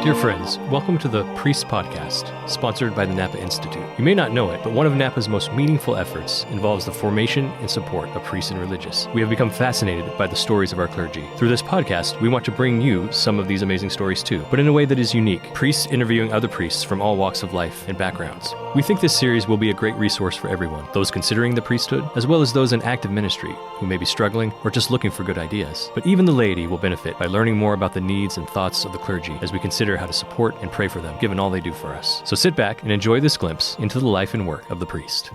Dear friends, welcome to the Priest Podcast, sponsored by the Napa Institute. You may not know it, but one of Napa's most meaningful efforts involves the formation and support of priests and religious. We have become fascinated by the stories of our clergy. Through this podcast, we want to bring you some of these amazing stories too, but in a way that is unique. Priests interviewing other priests from all walks of life and backgrounds. We think this series will be a great resource for everyone, those considering the priesthood, as well as those in active ministry who may be struggling or just looking for good ideas. But even the laity will benefit by learning more about the needs and thoughts of the clergy as we consider how to support and pray for them, given all they do for us. So sit back and enjoy this glimpse into the life and work of the priest.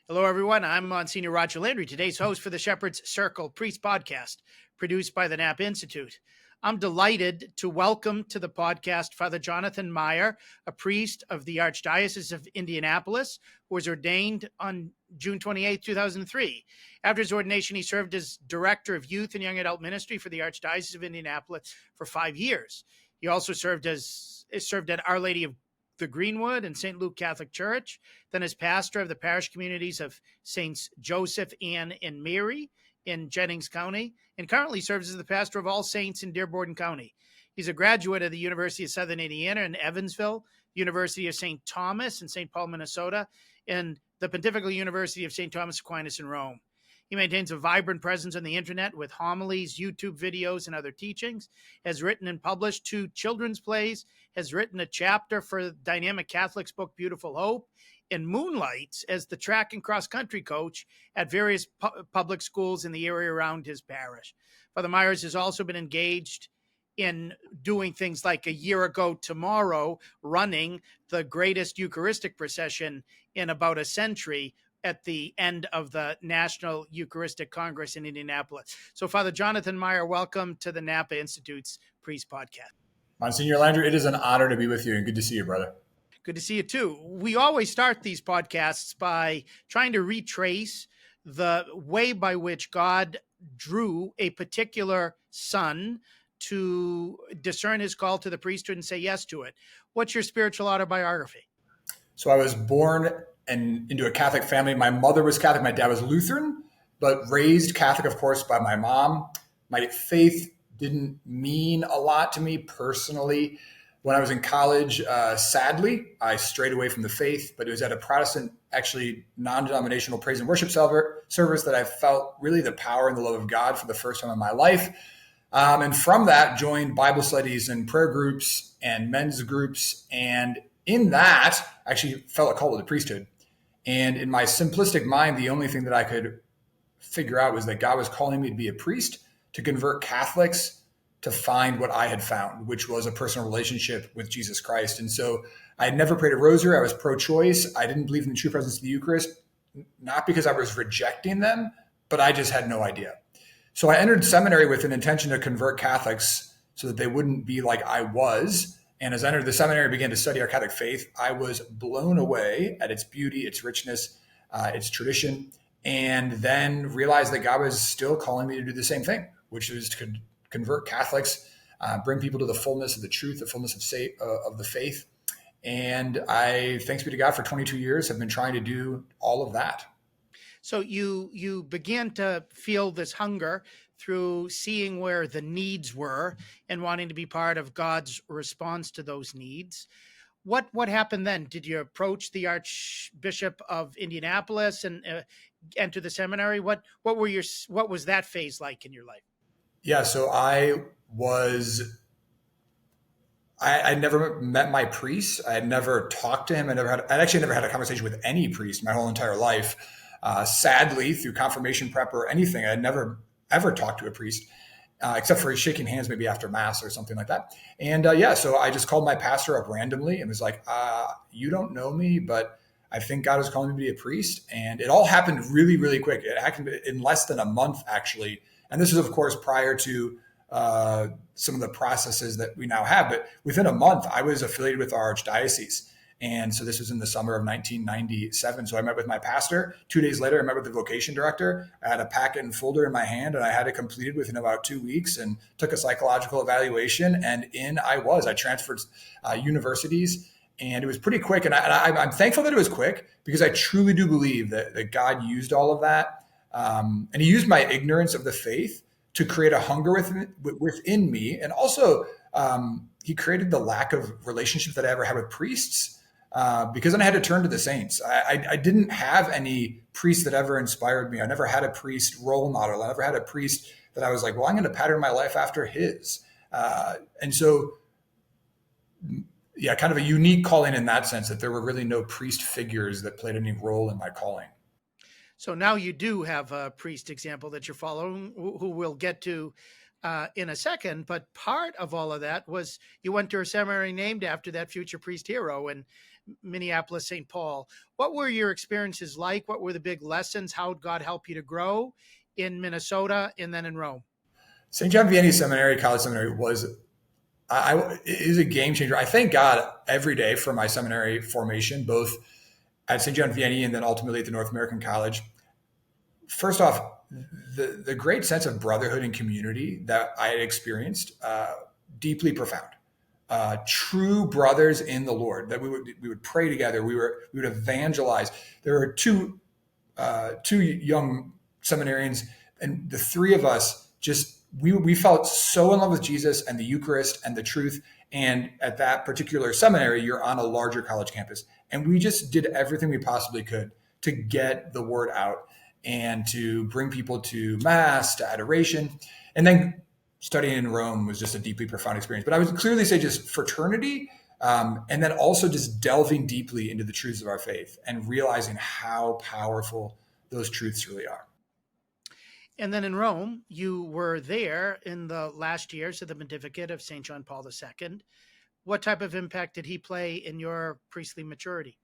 Hello, everyone. I'm Msgr Roger Landry, today's host for the Shepherd's Circle Priest Podcast, produced by the Napa Institute. I'm delighted to welcome to the podcast Father Jonathan Meyer, a priest of the Archdiocese of Indianapolis, who was ordained on June 28, 2003. After his ordination, he served as Director of Youth and Young Adult Ministry for the Archdiocese of Indianapolis for 5 years. He also served at Our Lady of the Greenwood and St. Luke Catholic Church, then as pastor of the parish communities of Saints Joseph, Anne, and Mary in Jennings County, and currently serves as the pastor of All Saints in Dearborn County. He's a graduate of the University of Southern Indiana in Evansville, University of St. Thomas in St. Paul, Minnesota, and the Pontifical University of St. Thomas Aquinas in Rome. He maintains a vibrant presence on the internet with homilies, YouTube videos, and other teachings, has written and published 2 children's plays, has written a chapter for the dynamic Catholics book Beautiful Hope, and moonlights as the track and cross-country coach at various public schools in the area around his parish. Father Myers has also been engaged in doing things like a year ago tomorrow, running the greatest Eucharistic procession in about a century at the end of the National Eucharistic Congress in Indianapolis. So, Father Jonathan Meyer, welcome to the Napa Institute's Priest Podcast. Msgr Landry, it is an honor to be with you and good to see you, brother. Good to see you too. We always start these podcasts by trying to retrace the way by which God drew a particular son to discern his call to the priesthood and say yes to it. What's your spiritual autobiography? So I was born into a Catholic family. My mother was Catholic, my dad was Lutheran, but raised Catholic, of course, by my mom. My faith didn't mean a lot to me personally. When I was in college, sadly, I strayed away from the faith, but it was at a Protestant, actually non-denominational praise and worship service that I felt really the power and the love of God for the first time in my life. And from that, joined Bible studies and prayer groups and men's groups. And in that, I actually felt a call to the priesthood. And in my simplistic mind, the only thing that I could figure out was that God was calling me to be a priest, to convert Catholics to find what I had found, which was a personal relationship with Jesus Christ. And so I had never prayed a rosary. I was pro-choice. I didn't believe in the true presence of the Eucharist, not because I was rejecting them, but I just had no idea. So I entered seminary with an intention to convert Catholics so that they wouldn't be like I was. And as I entered the seminary and began to study our Catholic faith, I was blown away at its beauty, its richness, its tradition, and then realized that God was still calling me to do the same thing, which is to convert Catholics, bring people to the fullness of the truth, the fullness of the faith. And I, thanks be to God, for 22 years have been trying to do all of that. So you began to feel this hunger through seeing where the needs were and wanting to be part of God's response to those needs. What happened then? Did you approach the Archbishop of Indianapolis and enter the seminary? What was that phase like in your life? Yeah, so I never met my priest. I had never talked to him. I'd actually never had a conversation with any priest my whole entire life. Sadly, through confirmation prep or anything, I had never ever talked to a priest, except for shaking hands maybe after Mass or something like that. And so I just called my pastor up randomly and was like, you don't know me, but I think God is calling me to be a priest. And it all happened really, really quick. It happened in less than a month, actually. And this is, of course, prior to some of the processes that we now have. But within a month, I was affiliated with our archdiocese. And so this was in the summer of 1997. So I met with my pastor. 2 days later, I met with the vocation director. I had a packet and folder in my hand, and I had it completed within about 2 weeks and took a psychological evaluation. And I transferred universities, and it was pretty quick. And I'm thankful that it was quick because I truly do believe that God used all of that. And he used my ignorance of the faith to create a hunger within me. And also, he created the lack of relationships that I ever had with priests, because then I had to turn to the saints. I didn't have any priests that ever inspired me. I never had a priest role model. I never had a priest that I was like, well, I'm going to pattern my life after his. And so, yeah, kind of a unique calling in that sense, that there were really no priest figures that played any role in my calling. So now you do have a priest example that you're following, who we'll get to in a second. But part of all of that was you went to a seminary named after that future priest hero in Minneapolis, St. Paul. What were your experiences like? What were the big lessons? How did God help you to grow in Minnesota and then in Rome? St. John Vianney Seminary, College Seminary, is a game changer. I thank God every day for my seminary formation, both at St. John Vianney and then ultimately at the North American College. First off, the great sense of brotherhood and community that I had experienced, deeply profound. True brothers in the Lord, that we would pray together. We would evangelize. There were two young seminarians, and the three of us we felt so in love with Jesus and the Eucharist and the truth. And at that particular seminary, you're on a larger college campus, and we just did everything we possibly could to get the word out and to bring people to Mass, to adoration. And then studying in Rome was just a deeply profound experience. But I would clearly say just fraternity, and then also just delving deeply into the truths of our faith and realizing how powerful those truths really are. And then in Rome, you were there in the last years of the pontificate of St. John Paul II. What type of impact did he play in your priestly maturity?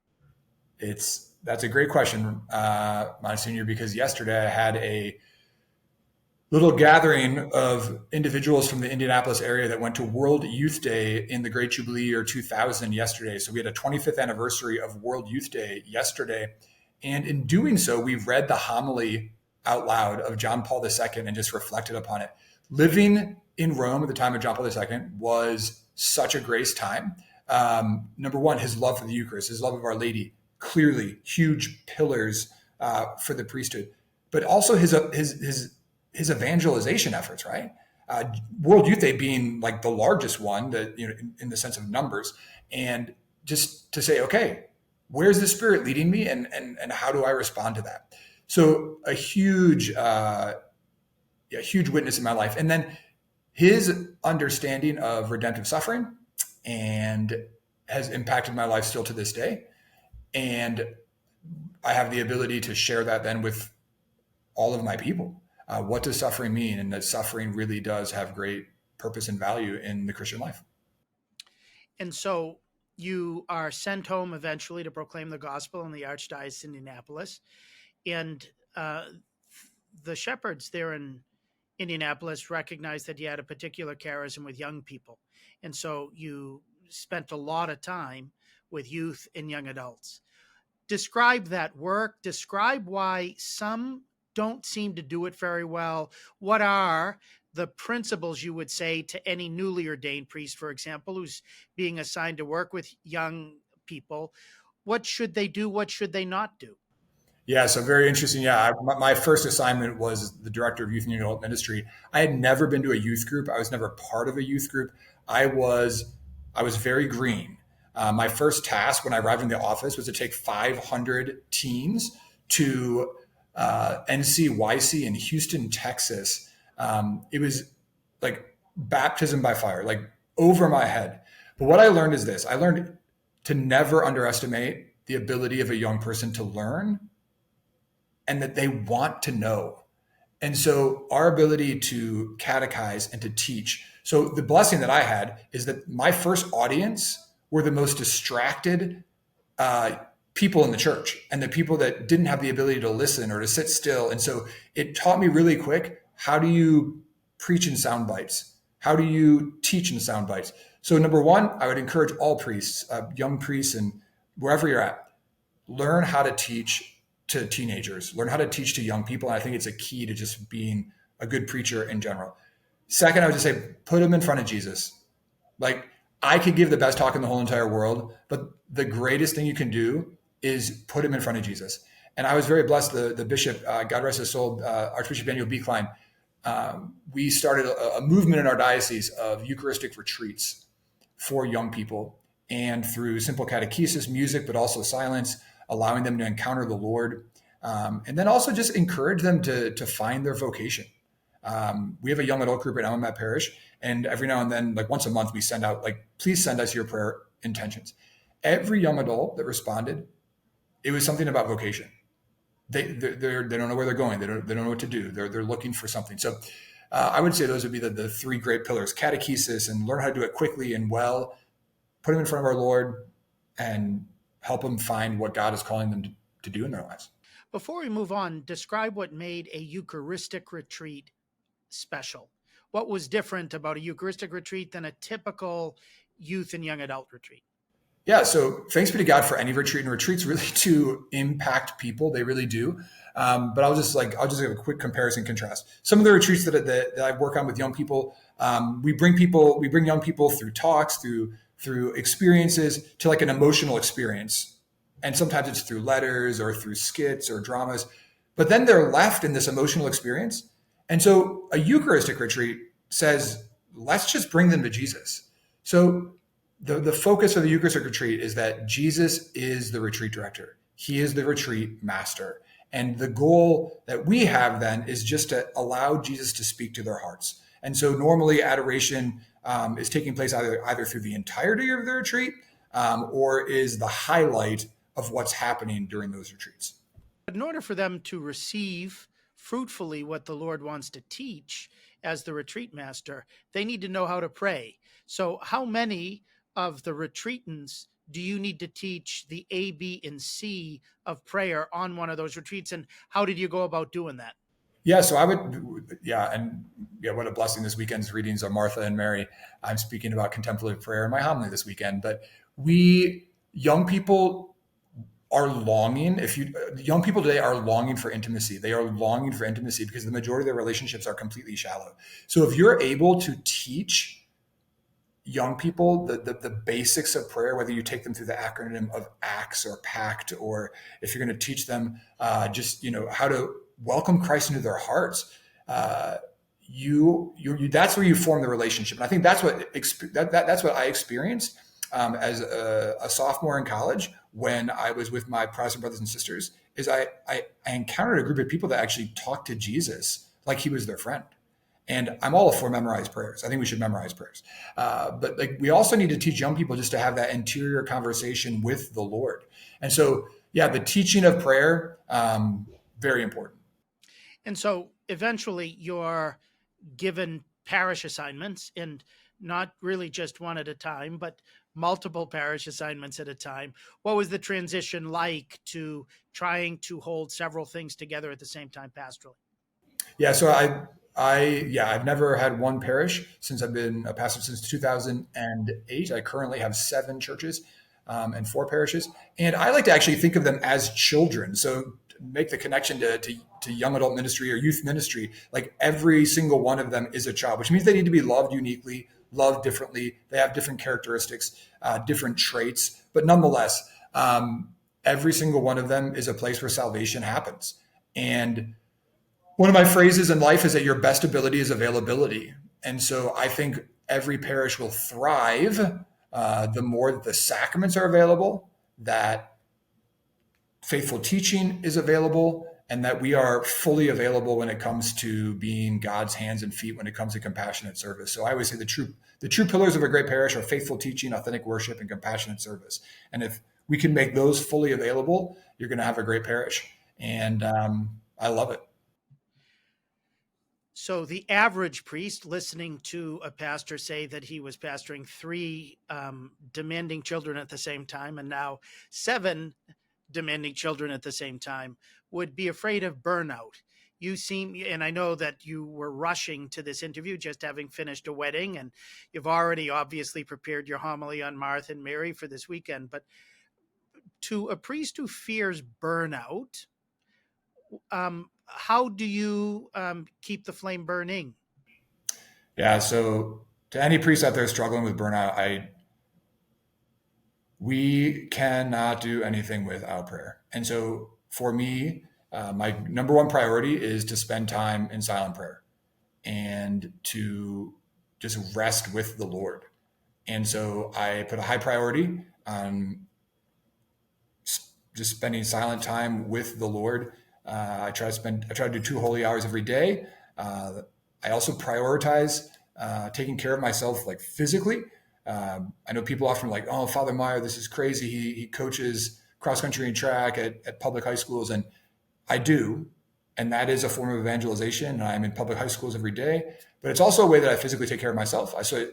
That's a great question, Monsignor, because yesterday I had a little gathering of individuals from the Indianapolis area that went to World Youth Day in the Great Jubilee year 2000 yesterday. So we had a 25th anniversary of World Youth Day yesterday. And in doing so, we read the homily out loud of John Paul II and just reflected upon it. Living in Rome at the time of John Paul II was such a grace time. Number one, his love for the Eucharist, his love of Our Lady, clearly huge pillars for the priesthood, but also his evangelization efforts, right? World Youth Day being like the largest one, that in the sense of numbers, and just to say, okay, where's the Spirit leading me, and how do I respond to that? So a huge witness in my life. And then his understanding of redemptive suffering and has impacted my life still to this day. And I have the ability to share that then with all of my people. What does suffering mean? And that suffering really does have great purpose and value in the Christian life. And so you are sent home eventually to proclaim the gospel in the Archdiocese of Indianapolis. And the shepherds there in Indianapolis recognized that you had a particular charism with young people. And so you spent a lot of time with youth and young adults. Describe that work. Describe why some don't seem to do it very well. What are the principles you would say to any newly ordained priest, for example, who's being assigned to work with young people? What should they do? What should they not do? Yeah, so very interesting. Yeah, my first assignment was the director of youth and young adult ministry. I had never been to a youth group. I was never part of a youth group. I was very green. My first task when I arrived in the office was to take 500 teens to NCYC in Houston, Texas. It was like baptism by fire, like over my head. But what I learned is this. I learned to never underestimate the ability of a young person to learn, and that they want to know. And so our ability to catechize and to teach. So the blessing that I had is that my first audience were the most distracted people in the church, and the people that didn't have the ability to listen or to sit still. And so it taught me really quick, how do you preach in sound bites? How do you teach in sound bites? So number one, I would encourage all priests, young priests, and wherever you're at, learn how to teach to teenagers, learn how to teach to young people. And I think it's a key to just being a good preacher in general. Second, I would just say, put them in front of Jesus. Like, I could give the best talk in the whole entire world, but the greatest thing you can do is put him in front of Jesus. And I was very blessed. The bishop, God rest his soul, Archbishop Vianney, we started a movement in our diocese of Eucharistic retreats for young people, and through simple catechesis, music, but also silence, allowing them to encounter the Lord, and then also just encourage them to find their vocation. We have a young adult group right now in my parish, and every now and then, like once a month, we send out, like, please send us your prayer intentions. Every young adult that responded, it was something about vocation. They don't know where they're going. They don't know what to do. They're looking for something. So I would say those would be the three great pillars: catechesis, and learn how to do it quickly and well, put them in front of our Lord, and help them find what God is calling them to do in their lives. Before we move on, describe what made a Eucharistic retreat special. What was different about a Eucharistic retreat than a typical youth and young adult retreat? Yeah, so thanks be to God for any retreat, and retreats really do impact people. They really do. But I'll just give a quick comparison contrast. Some of the retreats that I work on with young people, we bring young people through talks, through experiences, to like an emotional experience. And sometimes it's through letters or through skits or dramas, but then they're left in this emotional experience. And so a Eucharistic retreat says, let's just bring them to Jesus. So the focus of the Eucharistic retreat is that Jesus is the retreat director. He is the retreat master. And the goal that we have then is just to allow Jesus to speak to their hearts. And so normally adoration is taking place either through the entirety of the retreat or is the highlight of what's happening during those retreats. But in order for them to receive fruitfully what the Lord wants to teach as the retreat master, they need to know how to pray. So how many of the retreatants do you need to teach the A, B, and C of prayer on one of those retreats? And how did you go about doing that? Yeah, so what a blessing this weekend's readings of Martha and Mary. I'm speaking about contemplative prayer in my homily this weekend, but young people are longing. Young people today are longing for intimacy. They are longing for intimacy because the majority of their relationships are completely shallow. So if you're able to teach young people the basics of prayer, whether you take them through the acronym of ACTS or PACT, or if you're going to teach them how to welcome Christ into their hearts, that's where you form the relationship. And I think that's what I experienced as a sophomore in college when I was with my Protestant brothers and sisters. Is I encountered a group of people that actually talked to Jesus like he was their friend. And I'm all for memorized prayers. I think we should memorize prayers. But we also need to teach young people just to have that interior conversation with the Lord. And so, the teaching of prayer, very important. And so eventually you're given parish assignments, and not really just one at a time, but multiple parish assignments at a time. What was the transition like to trying to hold several things together at the same time pastorally? Yeah, so I've never had one parish since I've been a pastor since 2008. I currently have 7 churches and 4 parishes. And I like to actually think of them as children. So make the connection to young adult ministry or youth ministry. Like every single one of them is a child, which means they need to be loved uniquely, loved differently. They have different characteristics, different traits. But nonetheless, every single one of them is a place where salvation happens. And one of my phrases in life is that your best ability is availability. And so I think every parish will thrive the more that the sacraments are available, that faithful teaching is available, and that we are fully available when it comes to being God's hands and feet when it comes to compassionate service. So I always say the true pillars of a great parish are faithful teaching, authentic worship, and compassionate service. And if we can make those fully available, you're going to have a great parish. And I love it. So the average priest listening to a pastor say that he was pastoring 3 demanding children at the same time, and now 7 demanding children at the same time, would be afraid of burnout. You seem, and I know that you were rushing to this interview just having finished a wedding, and you've already obviously prepared your homily on Martha and Mary for this weekend, but to a priest who fears burnout, how do you keep the flame burning? Yeah, so to any priest out there struggling with burnout, we cannot do anything without prayer. And so for me, my number one priority is to spend time in silent prayer. and to just rest with the Lord. And so I put a high priority on just spending silent time with the Lord. I try to do 2 holy hours every day. I also prioritize taking care of myself, like physically. I know people often are like, oh, Father Meyer, this is crazy. He coaches cross country and track at public high schools. And I do. And that is a form of evangelization. And I'm in public high schools every day, but it's also a way that I physically take care of myself. So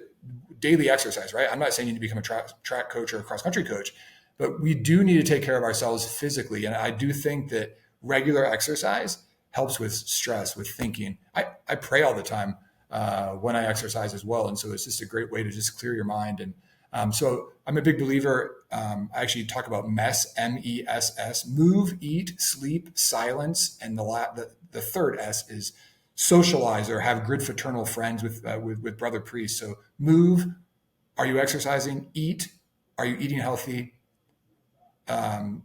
daily exercise, right? I'm not saying you need to become a track coach or a cross country coach, but we do need to take care of ourselves physically. And I do think that regular exercise helps with stress, with thinking. I pray all the time when I exercise as well. And so it's just a great way to just clear your mind. And so I'm a big believer. I actually talk about MESS, MESS, move, eat, sleep, silence. And the third S is socialize or have good fraternal friends with brother priests. So move, are you exercising? Eat, are you eating healthy?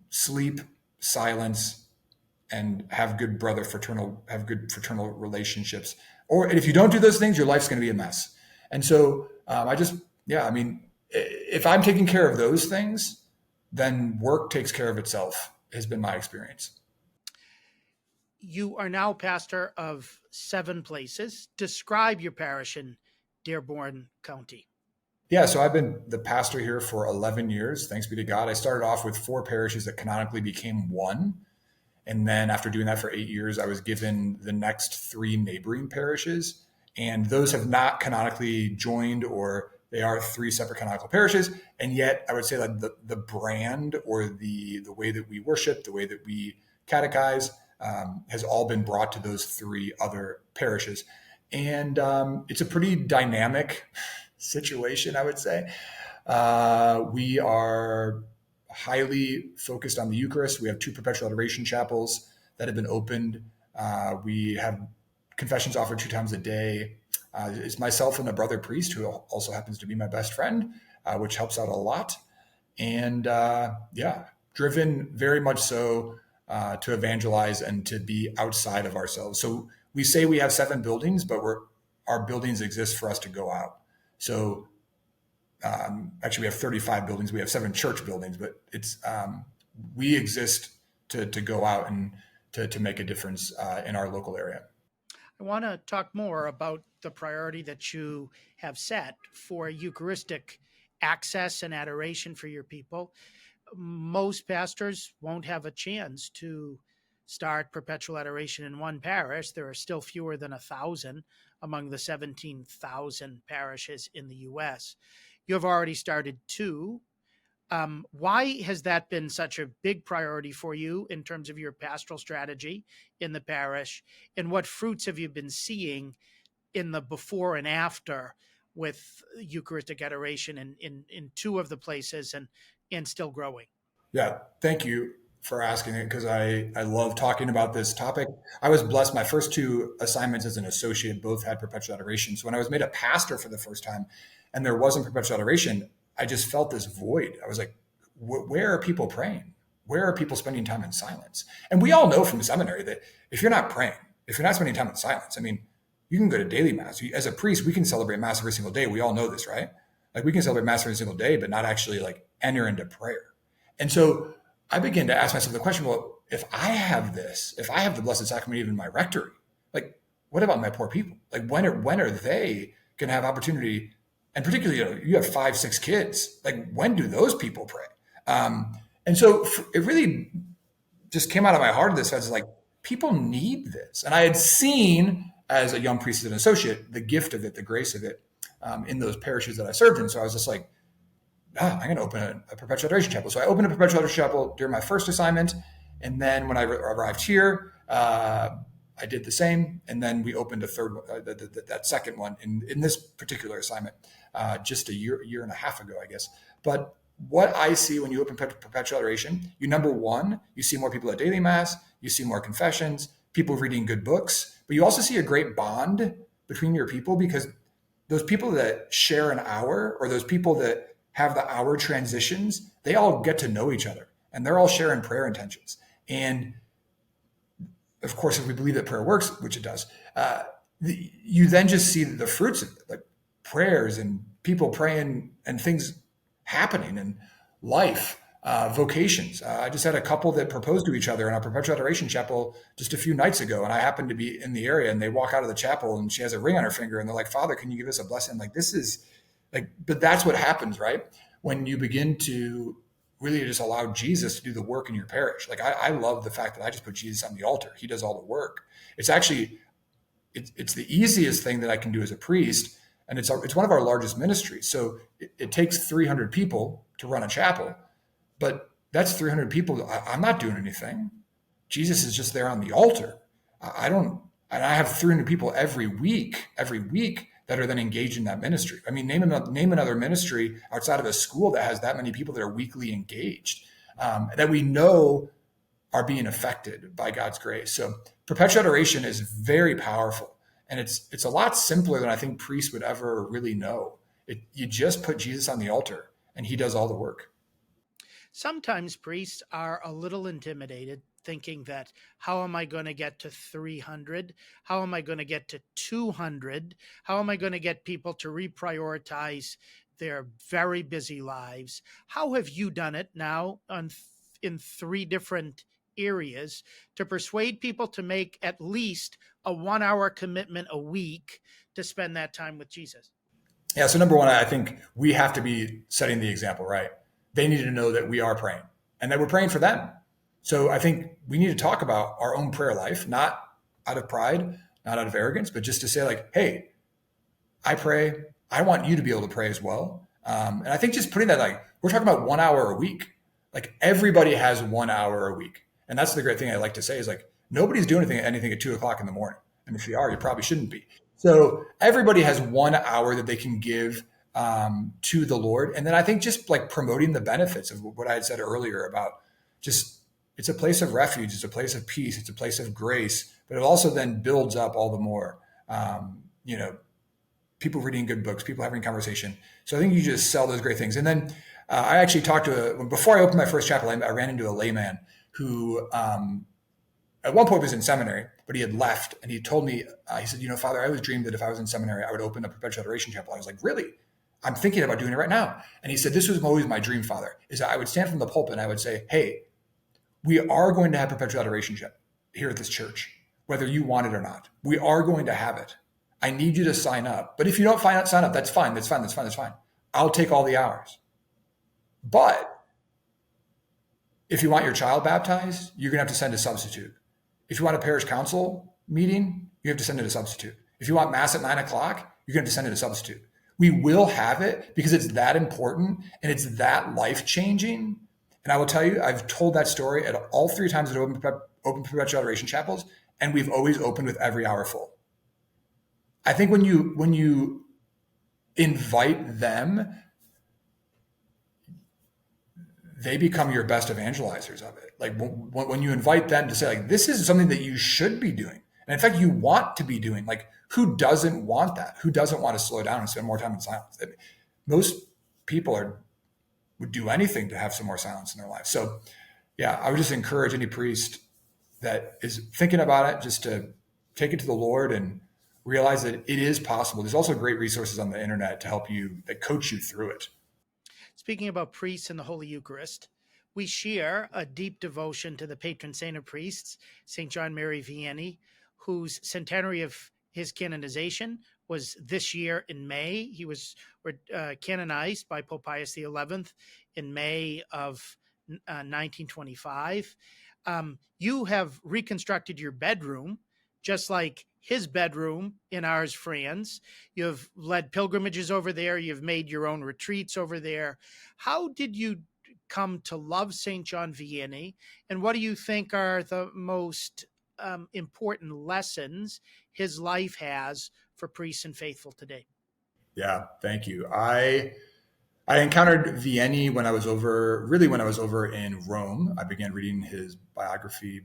Sleep, silence, and have good fraternal relationships. And if you don't do those things, your life's going to be a mess. And so if I'm taking care of those things, then work takes care of itself, has been my experience. You are now pastor of 7 places. Describe your parish in Dearborn County. Yeah, so I've been the pastor here for 11 years, thanks be to God. I started off with 4 parishes that canonically became 1. And then after doing that for 8 years, I was given the next 3 neighboring parishes. And those have not canonically joined, or they are 3 separate canonical parishes. And yet I would say that the brand or the way that we worship, the way that we catechize has all been brought to those 3 other parishes. And it's a pretty dynamic situation, I would say. We are highly focused on the Eucharist. We have 2 Perpetual Adoration chapels that have been opened. We have confessions offered 2 times a day. It's myself and a brother priest who also happens to be my best friend, which helps out a lot. And driven very much so to evangelize and to be outside of ourselves. So we say we have 7 buildings, but our buildings exist for us to go out. So actually, we have 35 buildings. We have 7 church buildings, but it's we exist to go out and to make a difference in our local area. I want to talk more about the priority that you have set for Eucharistic access and adoration for your people. Most pastors won't have a chance to start Perpetual Adoration in one parish. There are still fewer than 1,000 among the 17,000 parishes in the U.S. You have already started 2. Why has that been such a big priority for you in terms of your pastoral strategy in the parish? And what fruits have you been seeing in the before and after with Eucharistic adoration in 2 of the places and still growing? Yeah, thank you for asking it, because I love talking about this topic. I was blessed. My first 2 assignments as an associate both had Perpetual Adoration. So when I was made a pastor for the first time and there wasn't Perpetual Adoration, I just felt this void. I was like, where are people praying? Where are people spending time in silence? And we all know from the seminary that if you're not praying, if you're not spending time in silence, I mean, you can go to daily mass. As a priest, we can celebrate mass every single day. We all know this, right? Like we can celebrate mass every single day, but not actually like enter into prayer. And so I began to ask myself the question, well, if I have the Blessed Sacrament even in my rectory, like what about my poor people? Like when are they going to have opportunity? And particularly, you have 5, 6 kids. Like when do those people pray? And so it really just came out of my heart in this sense, like people need this. And I had seen as a young priest and associate, the gift of it, the grace of it in those parishes that I served in. So I was just like, I'm going to open a Perpetual Adoration chapel. So I opened a Perpetual Adoration chapel during my first assignment. And then when I arrived here, I did the same. And then we opened a third, that second one in this particular assignment just a year and a half ago, I guess. But what I see when you open Perpetual Adoration, number one, you see more people at daily mass, you see more confessions, people reading good books, but you also see a great bond between your people, because those people that share an hour or those people that have the hour transitions, they all get to know each other and they're all sharing prayer intentions. And of course, if we believe that prayer works, which it does, you then just see the fruits of it, like prayers and people praying and things happening in life, vocations. I just had a couple that proposed to each other in our Perpetual Adoration chapel just a few nights ago. And I happened to be in the area, and they walk out of the chapel and she has a ring on her finger and they're like, "Father, can you give us a blessing?" I'm like, this is like, but that's what happens, right? When you begin to really just allow Jesus to do the work in your parish. Like I love the fact that I just put Jesus on the altar. He does all the work. It's actually, it's the easiest thing that I can do as a priest. And it's one of our largest ministries. So it takes 300 people to run a chapel, but that's 300 people. I'm not doing anything. Jesus is just there on the altar. And I have 300 people every week that are then engaged in that ministry. I mean, name another ministry outside of a school that has that many people that are weekly engaged, that we know are being affected by God's grace. So Perpetual Adoration is very powerful. And it's a lot simpler than I think priests would ever really know. You just put Jesus on the altar and he does all the work. Sometimes priests are a little intimidated, thinking that, how am I going to get to 300? How am I going to get to 200? How am I going to get people to reprioritize their very busy lives? How have you done it now in 3 different areas to persuade people to make at least a 1-hour commitment a week to spend that time with Jesus? Yeah. So number one, I think we have to be setting the example, right? They need to know that we are praying and that we're praying for them. So I think we need to talk about our own prayer life, not out of pride, not out of arrogance, but just to say like, hey, I pray. I want you to be able to pray as well. And I think just putting that, like, we're talking about 1 hour a week. Like everybody has 1 hour a week. And that's the great thing I like to say is like, nobody's doing anything at 2:00 in the morning. And if you are, you probably shouldn't be. So everybody has 1 hour that they can give to the Lord. And then I think just like promoting the benefits of what I had said earlier about just, it's a place of refuge. It's a place of peace. It's a place of grace, but it also then builds up all the more, people reading good books, people having conversation. So I think you just sell those great things. And then I actually before I opened my first chapel, I ran into a layman who at one point was in seminary, but he had left. And he told me, he said, Father, I always dreamed that if I was in seminary, I would open a Perpetual Adoration chapel. I was like, really? I'm thinking about doing it right now. And he said, this was always my dream, Father, is that I would stand from the pulpit and I would say, hey, we are going to have Perpetual Adoration here at this church, whether you want it or not. We are going to have it. I need you to sign up. But if you don't sign up, that's fine. That's fine. I'll take all the hours. But if you want your child baptized, you're going to have to send a substitute. If you want a parish council meeting, you have to send it a substitute. If you want mass at 9:00, you're going to have to send it a substitute. We will have it because it's that important and it's that life-changing. And I will tell you, I've told that story at all 3 times at open Perpetual Adoration chapels, and we've always opened with every hour full. I think when you invite them, they become your best evangelizers of it. Like when you invite them to say, like, this is something that you should be doing. And in fact, you want to be doing. Like, who doesn't want that? Who doesn't want to slow down and spend more time in silence? Most people would do anything to have some more silence in their life. So yeah, I would just encourage any priest that is thinking about it just to take it to the Lord and realize that it is possible. There's also great resources on the internet to help you, that coach you through it. Speaking about priests and the Holy Eucharist, we share a deep devotion to the patron saint of priests, St. John Mary Vianney, whose centenary of his canonization was this year in May. He was canonized by Pope Pius XI in May of 1925. You have reconstructed your bedroom, just like his bedroom in Ars France. You've led pilgrimages over there. You've made your own retreats over there. How did you come to love St. John Vianney? And what do you think are the most important lessons his life has for priests and faithful today? Yeah, thank you. I encountered Vianney when I was over in Rome. I began reading his biography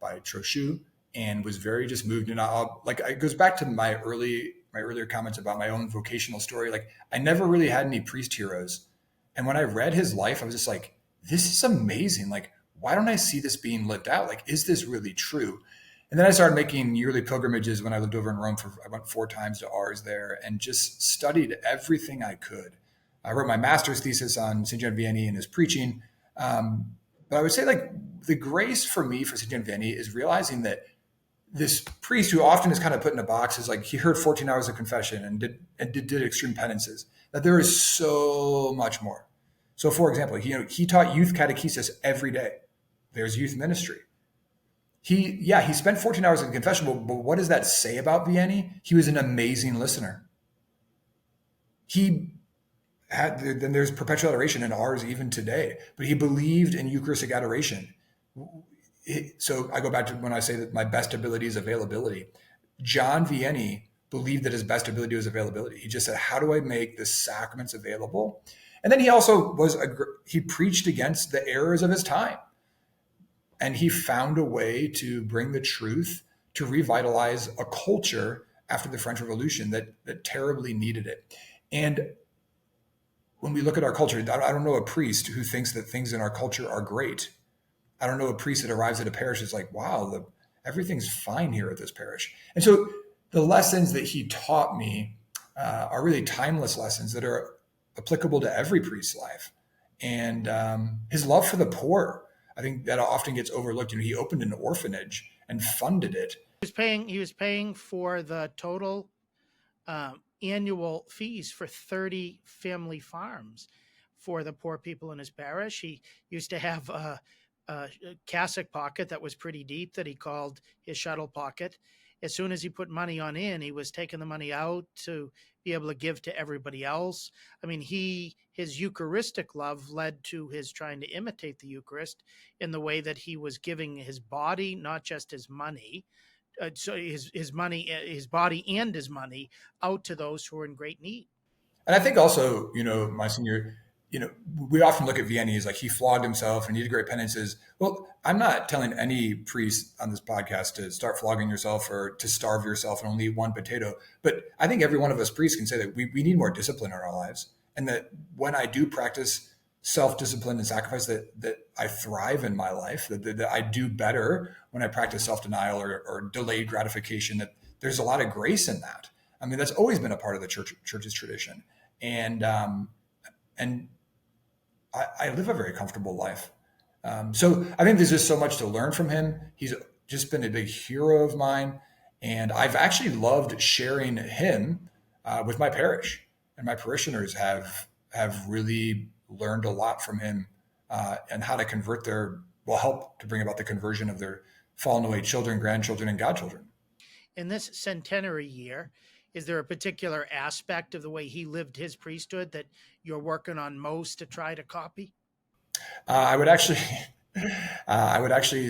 by Trochu and was very just moved. And it goes back to my earlier comments about my own vocational story. Like, I never really had any priest heroes. And when I read his life, I was just like, this is amazing. Like, why don't I see this being lived out? Like, is this really true? And then I started making yearly pilgrimages when I lived over in Rome. I went 4 times to Ars there and just studied everything I could. I wrote my master's thesis on St. John Vianney and his preaching. But I would say like the grace for me for St. John Vianney is realizing that this priest who often is kind of put in a box is like he heard 14 hours of confession and did extreme penances, that there is so much more. So for example, he taught youth catechesis every day. There's youth ministry. He spent 14 hours in confession, but what does that say about Vianney? He was an amazing listener. Then there's Perpetual Adoration in Ars even today, but he believed in Eucharistic adoration. So I go back to when I say that my best ability is availability. John Vianney believed that his best ability was availability. He just said, how do I make the sacraments available? And then he also he preached against the errors of his time. And he found a way to bring the truth to revitalize a culture after the French Revolution that terribly needed it. And when we look at our culture, I don't know a priest who thinks that things in our culture are great. I don't know a priest that arrives at a parish is like, wow, everything's fine here at this parish. And so the lessons that he taught me are really timeless lessons that are applicable to every priest's life. And his love for the poor, I think that often gets overlooked. He opened an orphanage and funded it. He was paying for the total annual fees for 30 family farms for the poor people in his parish. He used to have a cassock pocket that was pretty deep that he called his shuttle pocket. As soon as he put money in, he was taking the money out to be able to give to everybody else. I mean, his Eucharistic love led to his trying to imitate the Eucharist in the way that he was giving his body, not just his money, so his body and his money out to those who are in great need. And I think also, Monsignor, we often look at Vianney as like he flogged himself and he did great penances. Well, I'm not telling any priest on this podcast to start flogging yourself or to starve yourself and only eat one potato. But I think every one of us priests can say that we need more discipline in our lives. And that when I do practice self-discipline and sacrifice, that I thrive in my life, that I do better when I practice self-denial or delayed gratification, that there's a lot of grace in that. I mean, that's always been a part of the church's tradition. And I live a very comfortable life. So I think there's just so much to learn from him. He's just been a big hero of mine. And I've actually loved sharing him with my parish. And my parishioners have really learned a lot from him and how to help to bring about the conversion of their fallen away children, grandchildren, and godchildren. In this centenary year, is there a particular aspect of the way he lived his priesthood that you're working on most to try to copy? I would actually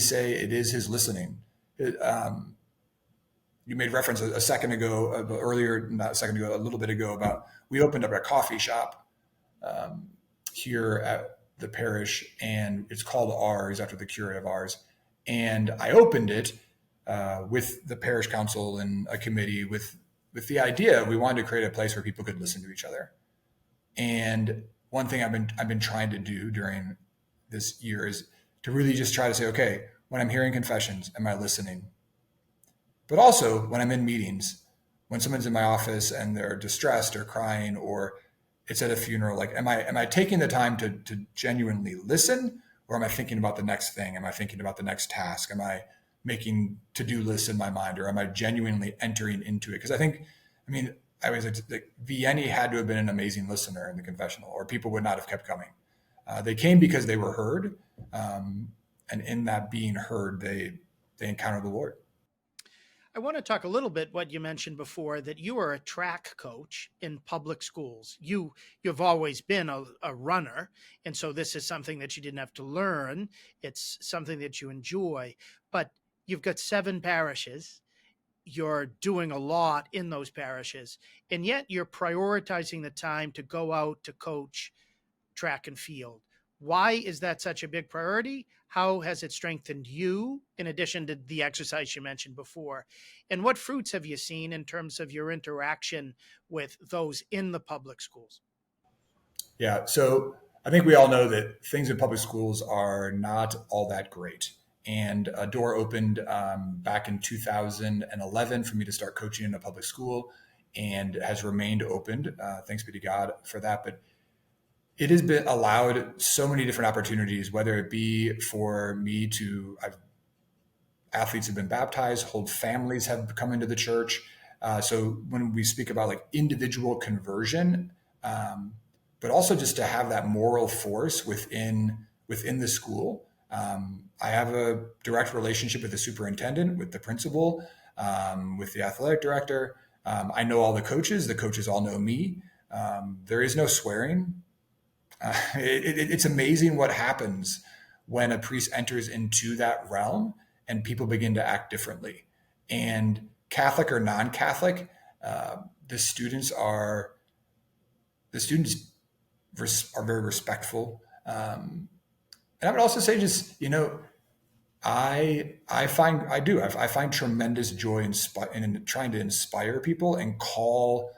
say it is his listening. You made reference a little bit ago about we opened up a coffee shop here at the parish, and it's called Ars after the curate of Ars. And I opened it with the parish council and a committee with the idea we wanted to create a place where people could listen to each other. And one thing I've been trying to do during this year is to really just try to say, okay, when I'm hearing confessions, am I listening? But also when I'm in meetings, when someone's in my office and they're distressed or crying, or it's at a funeral, like, am I taking the time to genuinely listen, or am I thinking about the next thing? Am I thinking about the next task? Am I making to-do lists in my mind, or am I genuinely entering into it? Because I was like, Vianney had to have been an amazing listener in the confessional, or people would not have kept coming. They came because they were heard, and in that being heard, they encountered the Lord. I want to talk a little bit what you mentioned before, that you are a track coach in public schools. You've always been a runner, and so this is something that you didn't have to learn. It's something that you enjoy, but you've got 7 parishes. You're doing a lot in those parishes, and yet you're prioritizing the time to go out to coach track and field. Why is that such a big priority? How has it strengthened you, in addition to the exercise you mentioned before? And what fruits have you seen in terms of your interaction with those in the public schools? Yeah, so I think we all know that things in public schools are not all that great. And a door opened back in 2011 for me to start coaching in a public school, and has remained opened. Thanks be to God for that. But it has been allowed so many different opportunities, whether it be for me to, athletes have been baptized, whole families have come into the church. So when we speak about like individual conversion, but also just to have that moral force within the school. I have a direct relationship with the superintendent, with the principal, with the athletic director. I know all the coaches all know me. There is no swearing. It's amazing what happens when a priest enters into that realm and people begin to act differently. And Catholic or non-Catholic, the students are very respectful. And I would also say, just, I find tremendous joy in trying to inspire people and call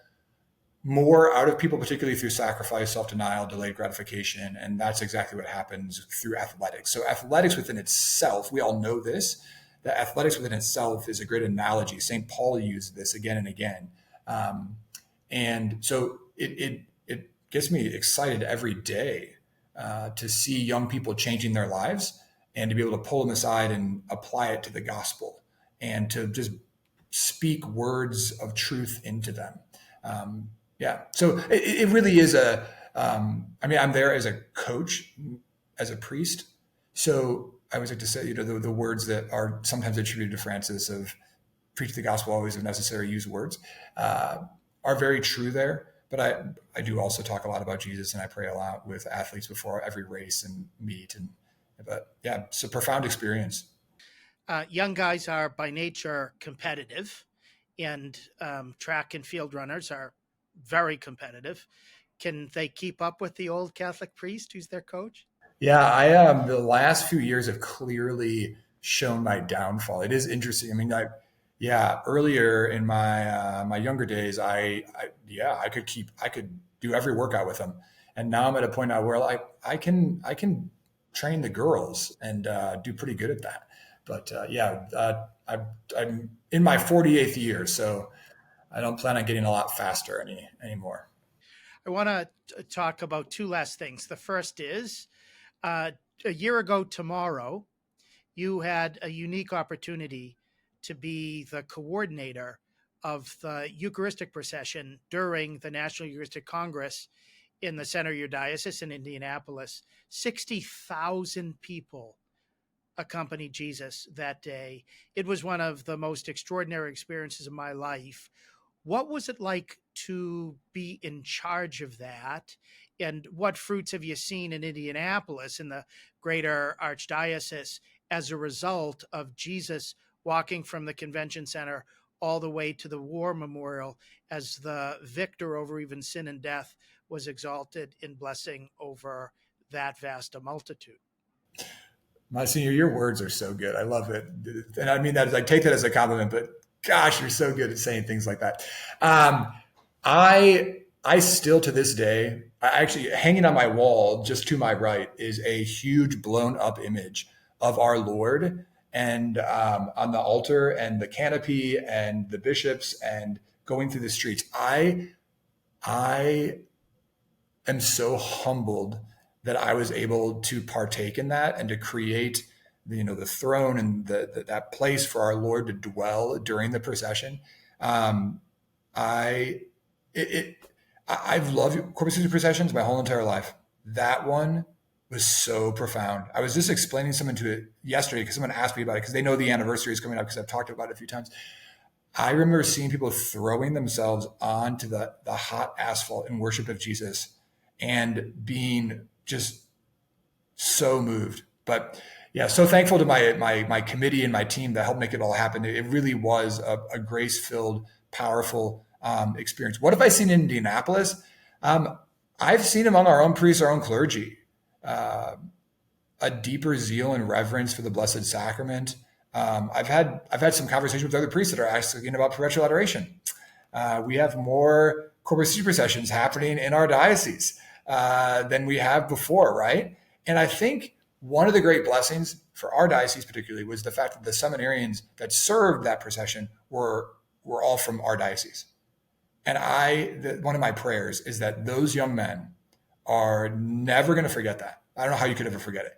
more out of people, particularly through sacrifice, self-denial, delayed gratification. And that's exactly what happens through athletics. So athletics within itself, we all know this, that athletics within itself is a great analogy. St. Paul used this again and again. And so it gets me excited every day to see young people changing their lives, and to be able to pull them aside and apply it to the gospel, and to just speak words of truth into them. So it really is I'm there as a coach, as a priest. So I always like to say, the words that are sometimes attributed to Francis of preach the gospel always if necessary, use words, are very true there. But I do also talk a lot about Jesus, and I pray a lot with athletes before every race and meet. But yeah, it's a profound experience. Young guys are by nature competitive, and track and field runners are very competitive. Can they keep up with the old Catholic priest who's their coach? Yeah, the last few years have clearly shown my downfall. It is interesting. I mean, earlier in my younger days, I could do every workout with them, and now I'm at a point now where I can train the girls and do pretty good at that. But I'm in my 48th year, so I don't plan on getting a lot faster anymore. I want to talk about two last things. The first is a year ago tomorrow, you had a unique opportunity to be the coordinator of the Eucharistic procession during the National Eucharistic Congress in the center of your diocese in Indianapolis. 60,000 people accompanied Jesus that day. It was one of the most extraordinary experiences of my life. What was it like to be in charge of that? And what fruits have you seen in Indianapolis, in the greater Archdiocese, as a result of Jesus walking from the convention center all the way to the war memorial as the victor over even sin and death was exalted in blessing over that vast a multitude? Monsignor, your words are so good. I love it. And I mean that, I take that as a compliment, but gosh, you're so good at saying things like that. I still, to this day, actually hanging on my wall just to my right is a huge blown up image of our Lord, and on the altar and the canopy and the bishops and going through the streets. I am so humbled that I was able to partake in that and to create the throne and that place for our Lord to dwell during the procession. I've loved Corpus Christi processions my whole entire life. That one was so profound. I was just explaining something to it yesterday because someone asked me about it, because they know the anniversary is coming up, because I've talked about it a few times. I remember seeing people throwing themselves onto the hot asphalt in worship of Jesus and being just so moved. But yeah, so thankful to my committee and my team that helped make it all happen. It really was a grace-filled, powerful experience. What have I seen in Indianapolis? I've seen among our own priests, our own clergy, a deeper zeal and reverence for the Blessed Sacrament. I've had some conversations with other priests that are asking about Perpetual Adoration. We have more Corpus Christi processions happening in our diocese than we have before, right? And I think one of the great blessings for our diocese particularly was the fact that the seminarians that served that procession were all from our diocese. And one of my prayers is that those young men are never going to forget that. I don't know how you could ever forget it.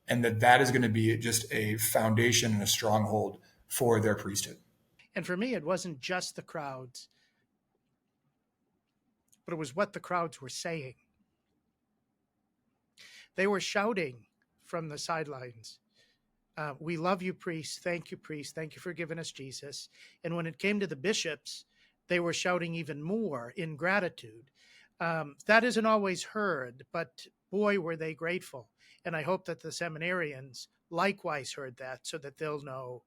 And that is going to be just a foundation and a stronghold for their priesthood. And for me, it wasn't just the crowds, but it was what the crowds were saying. They were shouting from the sidelines, we love you, priest. Thank you, priest. Thank you for giving us Jesus. And when it came to the bishops, they were shouting even more in gratitude. That isn't always heard, but boy, were they grateful. And I hope that the seminarians likewise heard that, so that they'll know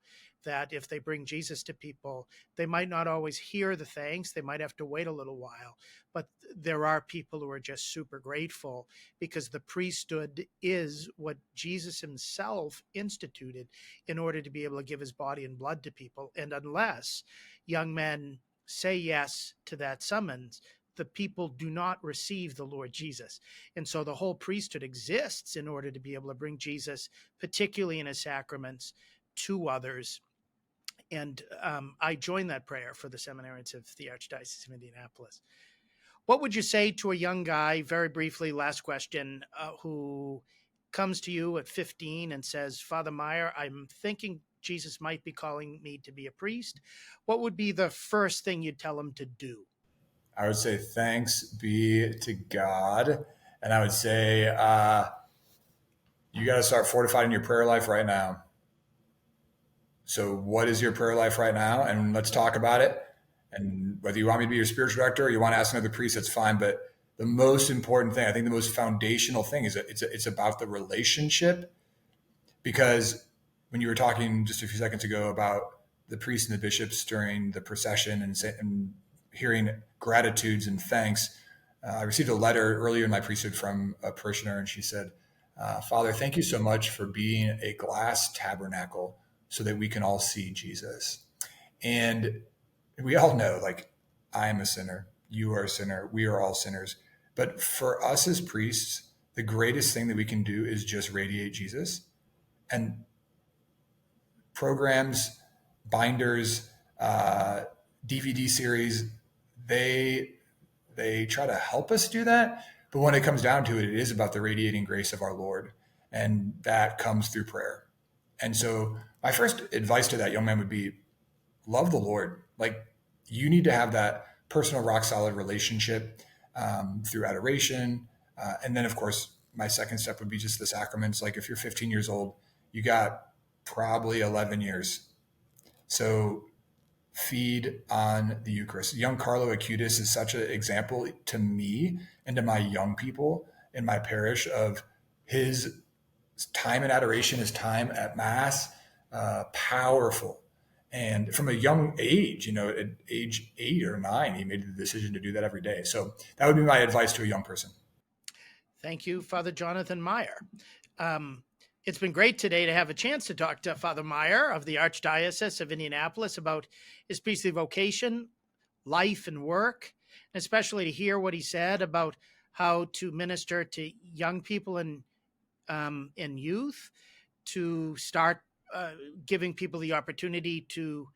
that if they bring Jesus to people, they might not always hear the thanks. They might have to wait a little while, but there are people who are just super grateful, because the priesthood is what Jesus himself instituted in order to be able to give his body and blood to people. And unless young men say yes to that summons, the people do not receive the Lord Jesus. And so the whole priesthood exists in order to be able to bring Jesus, particularly in his sacraments, to others. And I join that prayer for the seminarians of the Archdiocese of Indianapolis. What would you say to a young guy, very briefly, last question, who comes to you at 15 and says, Father Meyer, I'm thinking Jesus might be calling me to be a priest. What would be the first thing you'd tell him to do? I would say, thanks be to God. And I would say, you got to start fortifying your prayer life right now. So what is your prayer life right now? And let's talk about it. And whether you want me to be your spiritual director or you want to ask another priest, that's fine. But the most important thing, I think the most foundational thing is that it's about the relationship. Because when you were talking just a few seconds ago about the priests and the bishops during the procession and hearing gratitudes and thanks, I received a letter earlier in my priesthood from a parishioner, and she said, Father, thank you so much for being a glass tabernacle so that we can all see Jesus. And we all know, like, I am a sinner, you are a sinner, we are all sinners. But for us as priests, the greatest thing that we can do is just radiate Jesus. And programs, binders, DVD series, they try to help us do that. But when it comes down to it, it is about the radiating grace of our Lord. And that comes through prayer. And so my first advice to that young man would be, love the Lord. Like, you need to have that personal rock solid relationship through adoration. And then, of course, my second step would be just the sacraments. Like, if you're 15 years old, you got probably 11 years. So feed on the Eucharist. Young Carlo Acutis is such an example to me and to my young people in my parish of his time in adoration, his time at Mass, powerful. And from a young age, at age 8 or 9, he made the decision to do that every day. So that would be my advice to a young person. Thank you, Father Jonathan Meyer. It's been great today to have a chance to talk to Father Meyer of the Archdiocese of Indianapolis about his priestly vocation, life, and work, and especially to hear what he said about how to minister to young people and youth, to start giving people the opportunity to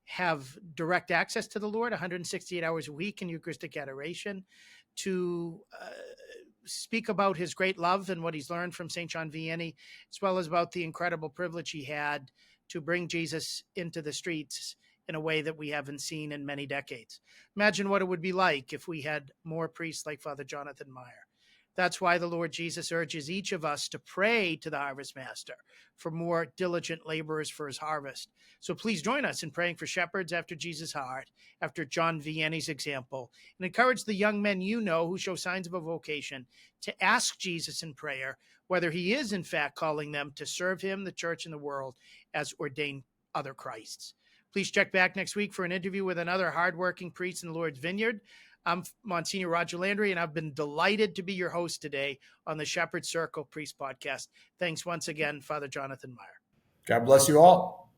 have direct access to the Lord 168 hours a week in Eucharistic adoration, to speak about his great love and what he's learned from St. John Vianney, as well as about the incredible privilege he had to bring Jesus into the streets in a way that we haven't seen in many decades. Imagine what it would be like if we had more priests like Father Jonathan Meyer. That's why the Lord Jesus urges each of us to pray to the harvest master for more diligent laborers for his harvest. So please join us in praying for shepherds after Jesus' heart, after John Vianney's example, and encourage the young men you know who show signs of a vocation to ask Jesus in prayer whether he is in fact calling them to serve him, the church, and the world as ordained other Christs. Please check back next week for an interview with another hardworking priest in the Lord's vineyard. I'm Msgr Roger Landry, and I've been delighted to be your host today on the Shepherd's Circle Priest Podcast. Thanks once again, Father Jonathan Meyer. God bless you all.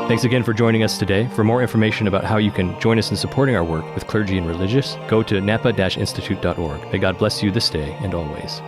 Thanks again for joining us today. For more information about how you can join us in supporting our work with clergy and religious, go to napa-institute.org. May God bless you this day and always.